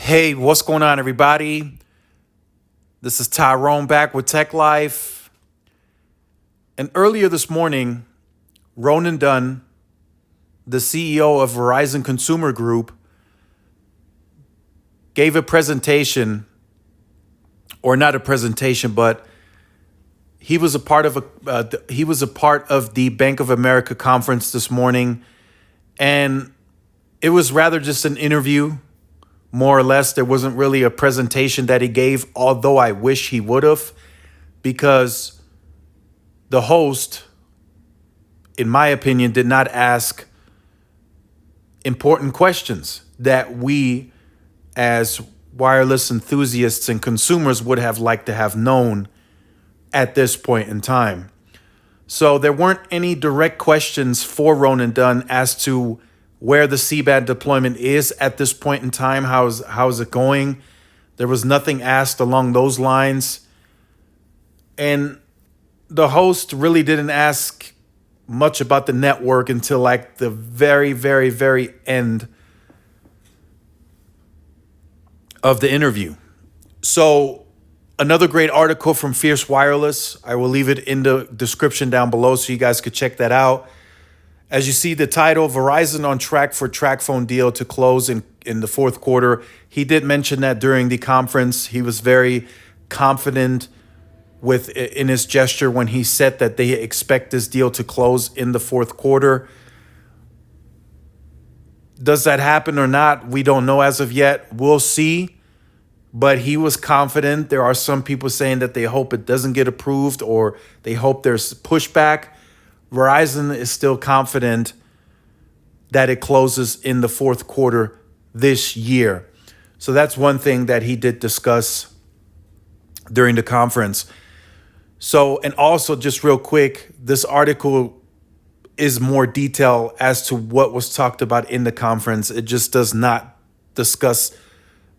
Hey, what's going on, everybody? This is Tyrone back with Tech Life. And earlier this morning, Ronan Dunn, the CEO of Verizon Consumer Group, gave a presentation, or not a presentation, but he was a part of the Bank of America conference this morning, and it was rather just an interview. More or less, there wasn't really a presentation that he gave, although I wish he would have, because the host, in my opinion, did not ask important questions that we, as wireless enthusiasts and consumers, would have liked to have known at this point in time. So there weren't any direct questions for Ronan Dunn as to where the C-band deployment is at this point in time. How's it going? There was nothing asked along those lines. And the host really didn't ask much about the network until like the very, very, very end of the interview. So another great article from Fierce Wireless. I will leave it in the description down below so you guys could check that out. As you see the title, Verizon on track for TracFone deal to close in the fourth quarter. He did mention that during the conference. He was very confident in his gesture when he said that they expect this deal to close in the fourth quarter. Does that happen or not? We don't know as of yet. We'll see. But he was confident. There are some people saying that they hope it doesn't get approved or they hope there's pushback. Verizon is still confident that it closes in the fourth quarter this year. So that's one thing that he did discuss during the conference. So, and also just real quick, this article is more detail as to what was talked about in the conference. It just does not discuss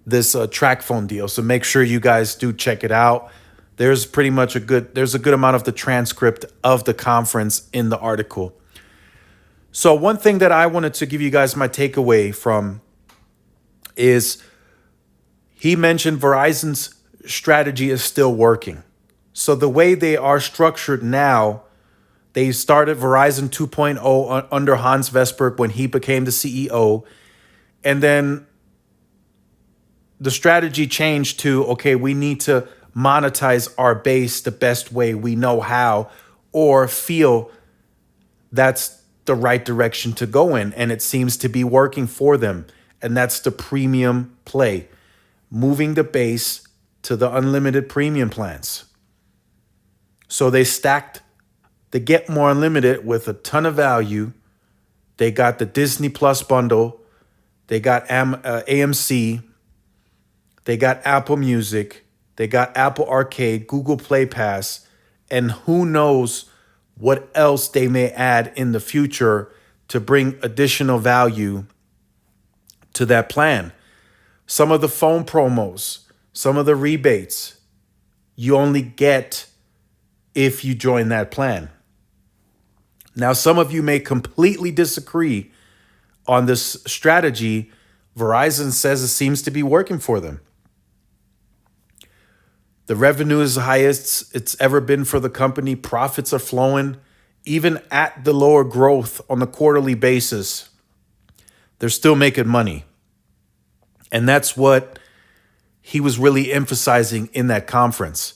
this TracFone deal. So make sure you guys do check it out. There's pretty much there's a good amount of the transcript of the conference in the article. So one thing that I wanted to give you guys my takeaway from is he mentioned Verizon's strategy is still working. So the way they are structured now, they started Verizon 2.0 under Hans Vestberg when he became the CEO. And then the strategy changed to, okay, we need to monetize our base the best way we know how or feel that's the right direction to go in. And it seems to be working for them. And that's the premium play, moving the base to the unlimited premium plans. So they stacked the Get More Unlimited with a ton of value. They got the Disney Plus bundle. They got AMC. They got Apple Music. They got Apple Arcade, Google Play Pass, and who knows what else they may add in the future to bring additional value to that plan. Some of the phone promos, some of the rebates, you only get if you join that plan. Now, some of you may completely disagree on this strategy. Verizon says it seems to be working for them. The revenue is the highest it's ever been for the company. Profits are flowing. Even at the lower growth on a quarterly basis, they're still making money. And that's what he was really emphasizing in that conference,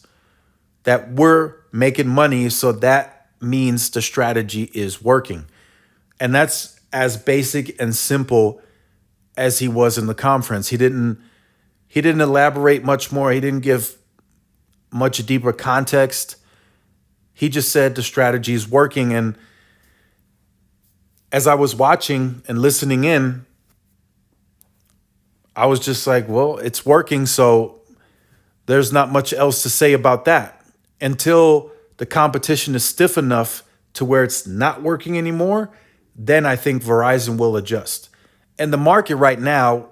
that we're making money, so that means the strategy is working. And that's as basic and simple as he was in the conference. He didn't elaborate much more. He didn't give much deeper context. He just said the strategy is working. And as I was watching and listening in, I was just like, well, it's working. So there's not much else to say about that until the competition is stiff enough to where it's not working anymore. Then I think Verizon will adjust. And the market right now,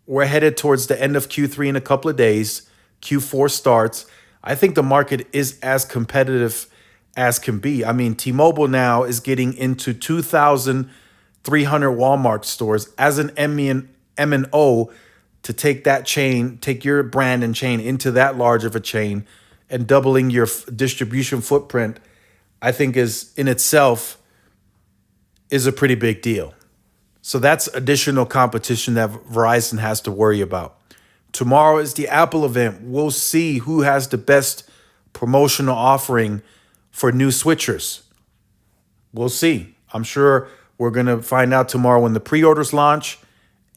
we're headed towards the end of Q3 in a couple of days. Q4 starts. I think the market is as competitive as can be. I mean, T-Mobile now is getting into 2,300 Walmart stores as an MNO. to take that chain, take your brand and chain into that large of a chain and doubling your distribution footprint, I think is in itself is a pretty big deal. So that's additional competition that Verizon has to worry about. Tomorrow is the Apple event. We'll see who has the best promotional offering for new switchers. We'll see. I'm sure we're going to find out tomorrow when the pre-orders launch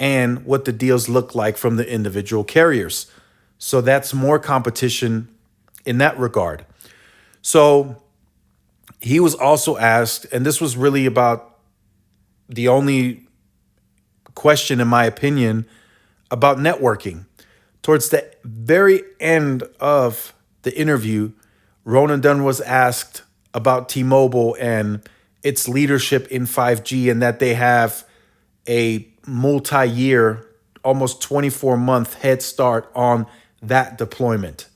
and what the deals look like from the individual carriers. So that's more competition in that regard. So he was also asked, and this was really about the only question, in my opinion, about networking. Towards the very end of the interview, Ronan Dunn was asked about T-Mobile and its leadership in 5G and that they have a multi-year, almost 24-month head start on that deployment.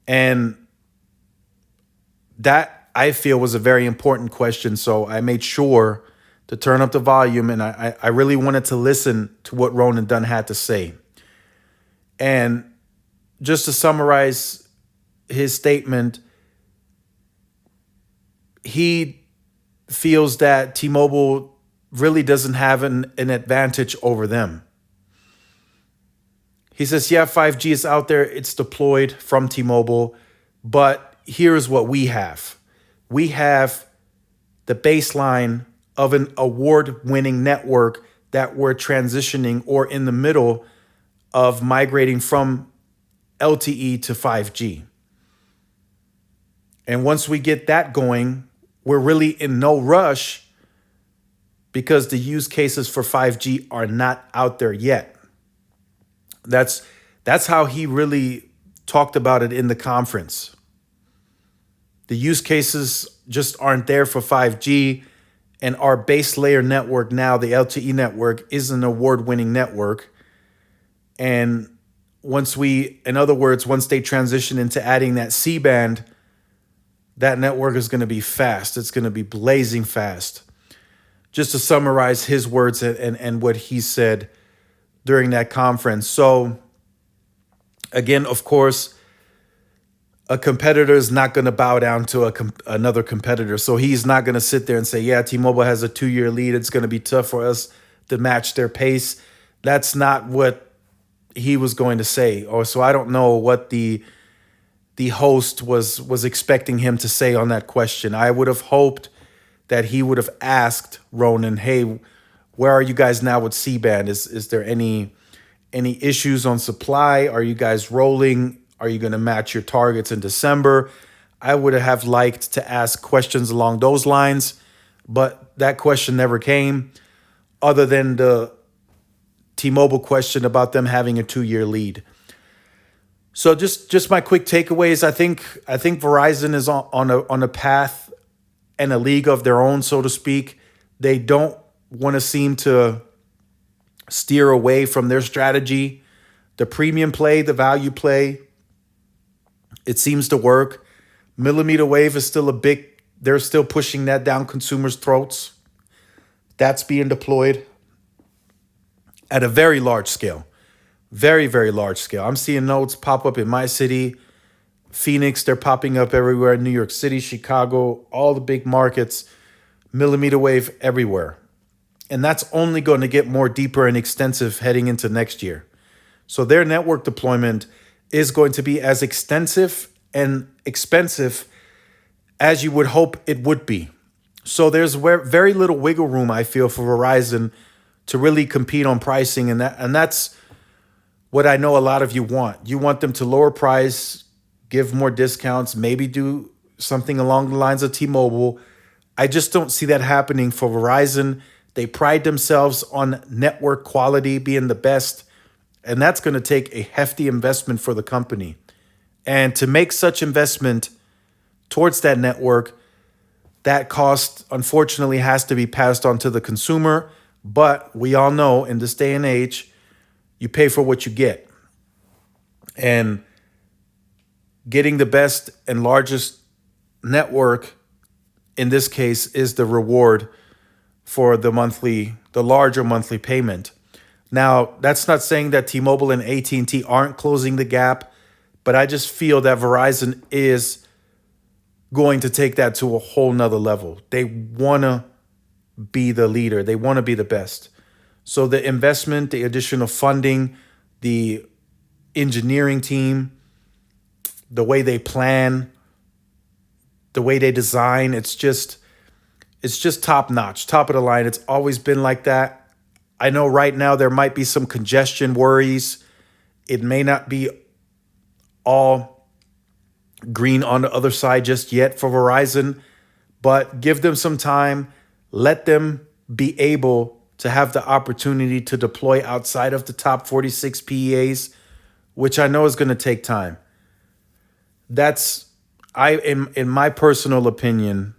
And that, I feel, was a very important question. So I made sure to turn up the volume, and I really wanted to listen to what Ronan Dunn had to say. And just to summarize his statement, he feels that T-Mobile really doesn't have an advantage over them. He says, yeah, 5G is out there. It's deployed from T-Mobile. But here's what we have. We have the baseline of an award-winning network that we're transitioning or in the middle of migrating from LTE to 5G. And once we get that going, we're really in no rush because the use cases for 5G are not out there yet. That's how he really talked about it in the conference. The use cases just aren't there for 5G, and our base layer network now, the LTE network, is an award-winning network. And once they transition into adding that C-band, that network is going to be fast. It's going to be blazing fast. Just to summarize his words and what he said during that conference. So, again, of course, a competitor is not going to bow down to another competitor. So he's not going to sit there and say, yeah, T-Mobile has a 2-year lead. It's going to be tough for us to match their pace. That's not what he was going to say. Or so I don't know what the host was expecting him to say on that question. I would have hoped that he would have asked Ronan, hey, where are you guys now with C-band? Is there any issues on supply? Are you guys rolling? Are you going to match your targets in December? I would have liked to ask questions along those lines, but that question never came, other than the T-Mobile question about them having a 2-year lead. So just my quick takeaways. I think Verizon is on a path and a league of their own, so to speak. They don't want to seem to steer away from their strategy. The premium play, the value play, it seems to work. Millimeter wave is still they're still pushing that down consumers' throats. That's being deployed at a very large scale. Very, very large scale. I'm seeing nodes pop up in my city. Phoenix, they're popping up everywhere. New York City, Chicago, all the big markets. Millimeter wave everywhere. And that's only going to get more deeper and extensive heading into next year. So their network deployment is going to be as extensive and expensive as you would hope it would be. So there's very little wiggle room, I feel, for Verizon to really compete on pricing. And that's what I know a lot of you want. You want them to lower price, give more discounts, maybe do something along the lines of T-Mobile. I just don't see that happening for Verizon. They pride themselves on network quality being the best, and that's going to take a hefty investment for the company. And to make such investment towards that network, that cost, unfortunately, has to be passed on to the consumer. But we all know in this day and age, you pay for what you get. And getting the best and largest network, in this case, is the reward for the larger monthly payment. Now, that's not saying that T-Mobile and AT&T aren't closing the gap, but I just feel that Verizon is going to take that to a whole nother level. They want to be the leader. They want to be the best. So the investment, the additional funding, the engineering team, the way they plan, the way they design, it's just top notch, top of the line. It's always been like that. I know right now there might be some congestion worries. It may not be all green on the other side just yet for Verizon, but give them some time. Let them be able to have the opportunity to deploy outside of the top 46 PEAs, which I know is going to take time. That's, in my personal opinion,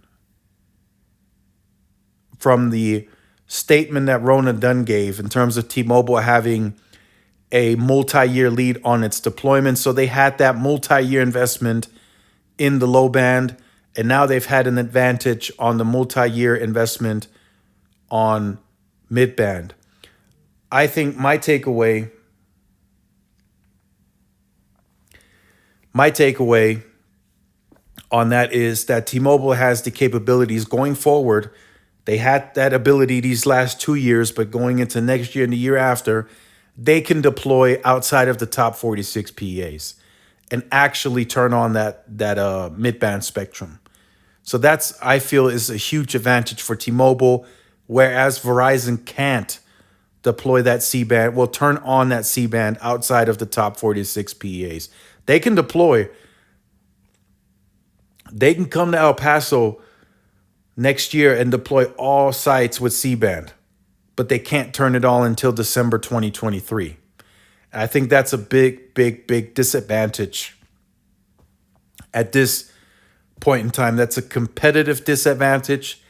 from the statement that Rona Dunn gave in terms of T-Mobile having a multi-year lead on its deployment. So they had that multi-year investment in the low band, and now they've had an advantage on the multi-year investment on mid-band. I think my takeaway on that is that T-Mobile has the capabilities going forward. They had that ability these last 2 years, but going into next year and the year after, they can deploy outside of the top 46 PEAs and actually turn on that mid-band spectrum. So that's, I feel, is a huge advantage for T-Mobile, whereas Verizon can't deploy that C-band, will turn on that C-band outside of the top 46 PEAs. They can deploy. They can come to El Paso next year and deploy all sites with C-band, but they can't turn it on until December 2023. And I think that's a big, big, big disadvantage at this point in time. That's a competitive disadvantage.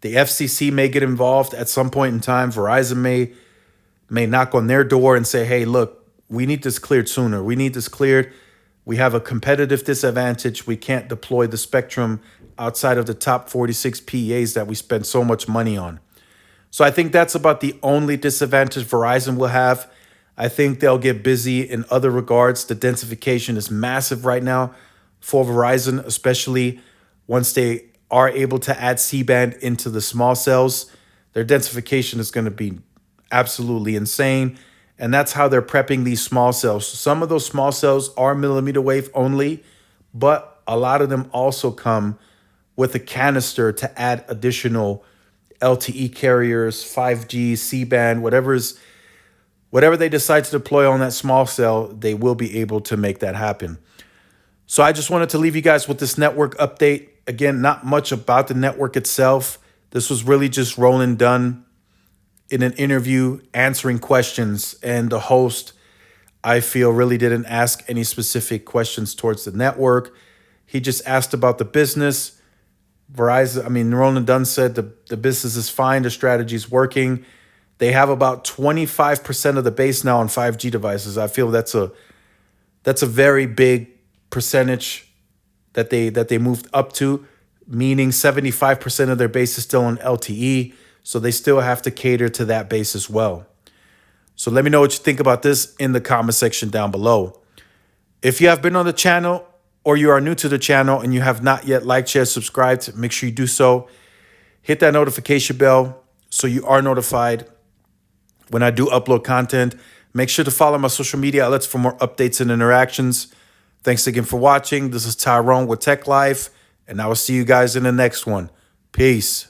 The FCC may get involved at some point in time. Verizon may knock on their door and say, hey, look, we need this cleared sooner. We need this cleared. We have a competitive disadvantage. We can't deploy the spectrum outside of the top 46 PEAs that we spend so much money on. So I think that's about the only disadvantage Verizon will have. I think they'll get busy in other regards. The densification is massive right now for Verizon, especially once they are able to add C-band into the small cells. Their densification is going to be absolutely insane. And that's how they're prepping these small cells. Some of those small cells are millimeter wave only, but a lot of them also come with a canister to add additional LTE carriers, 5G, C-band, whatever they decide to deploy on that small cell, they will be able to make that happen. So I just wanted to leave you guys with this network update. Again, not much about the network itself. This was really just Roland Dunn in an interview answering questions, and the host, I feel, really didn't ask any specific questions towards the network. He just asked about the business. Roland Dunn said the business is fine, the strategy is working. They have about 25% of the base now on 5G devices. I feel that's a very big percentage that they moved up to, meaning 75% of their base is still on LTE. So they still have to cater to that base as well. So let me know what you think about this in the comment section down below. If you have been on the channel or you are new to the channel and you have not yet liked, shared, subscribed, make sure you do so. Hit that notification bell so you are notified when I do upload content. Make sure to follow my social media outlets for more updates and interactions. Thanks again for watching. This is Tyrone with Tech Life, and I will see you guys in the next one. Peace.